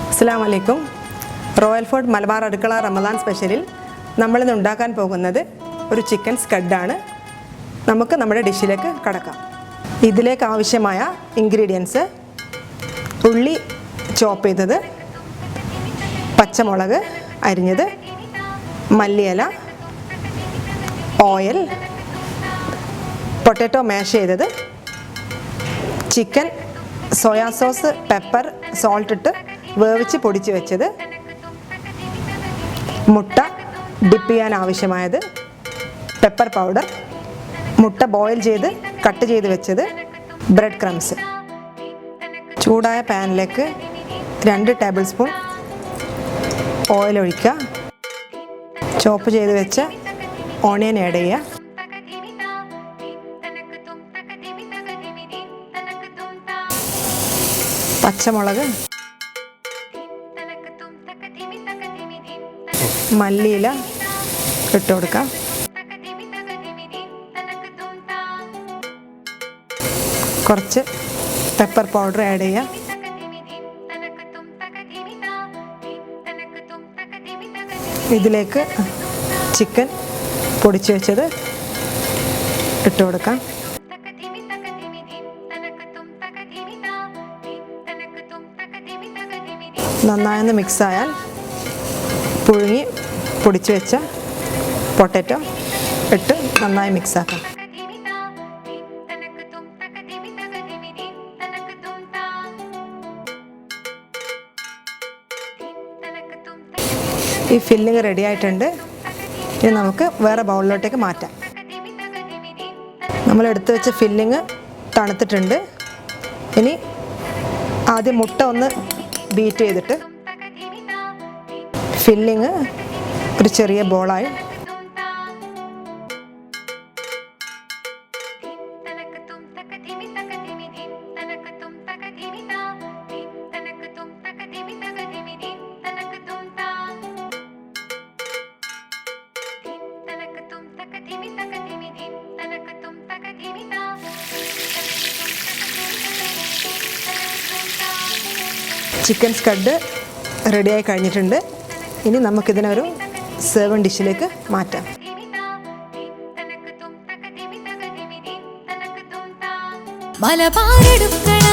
അസ്സലാമു അലൈക്കും. Royal food Malabar അടുക്കള റമദാൻ സ്പെഷ്യലിൽ നമ്മളിന്ന് ഉണ്ടാക്കാൻ പോകുന്നത് ഒരു ചിക്കൻ സ്കഡാണ്. നമുക്ക് നമ്മുടെ ഡിഷിലേക്ക് കടക്കാം. ഇതിലേക്ക് ആവശ്യമായ ഇൻഗ്രീഡിയൻസ്: ഉള്ളി ചോപ്പ് ചെയ്തത്, പച്ചമുളക് അരിഞ്ഞത്, മല്ലിയില, ഓയിൽ, പൊട്ടാറ്റോ മാഷ് ചെയ്തത്, chicken soya sauce, pepper, salt ഇട്ട് വേവിച്ച് പൊടിച്ച് വെച്ചത്, മുട്ട ഡിപ്പ് ചെയ്യാൻ ആവശ്യമായത്, പെപ്പർ പൗഡർ, മുട്ട ബോയിൽ ചെയ്ത് കട്ട് ചെയ്ത് വെച്ചത്, ബ്രെഡ് ക്രംസ്. ചൂടായ പാനിലേക്ക് 2 ടേബിൾ സ്പൂൺ ഓയിൽ ഒഴിക്കുക. ചോപ്പ് ചെയ്ത് വെച്ച ഓണിയൻ ആഡ് ചെയ്യുക. പച്ചമുളക്, മല്ലിയില ഇട്ട് കൊടുക്കാം. കുറച്ച് പെപ്പർ പൗഡർ ആഡ് ചെയ്യുക. ഇതിലേക്ക് ചിക്കൻ പൊടിച്ച് വെച്ചത് ഇട്ട് കൊടുക്കാം. നന്നായൊന്ന് മിക്സ് ആയാൽ പുഴുങ്ങി പൊടിച്ച് വെച്ച പൊട്ടാറ്റോ ഇട്ട് നന്നായി മിക്സ് ആക്കാം. ഈ ഫില്ലിങ് റെഡി ആയിട്ടുണ്ട്. ഇനി നമുക്ക് വേറെ ബൗളിലോട്ടേക്ക് മാറ്റാം. നമ്മൾ എടുത്തു വെച്ച ഫില്ലിങ് തണുത്തിട്ടുണ്ട്. ഇനി ആദ്യം മുട്ട ഒന്ന് ബീറ്റ് ചെയ്തിട്ട് ഫില്ലിങ് ഒരു ചെറിയ ബോളായി ചിക്കൻ സ്കഡ് റെഡിയായി കഴിഞ്ഞിട്ടുണ്ട്. ഇനി നമുക്കിതിനൊരു സെർവിങ് ഡിഷിലേക്ക് മാറ്റാം. മലബാർ അടുക്കള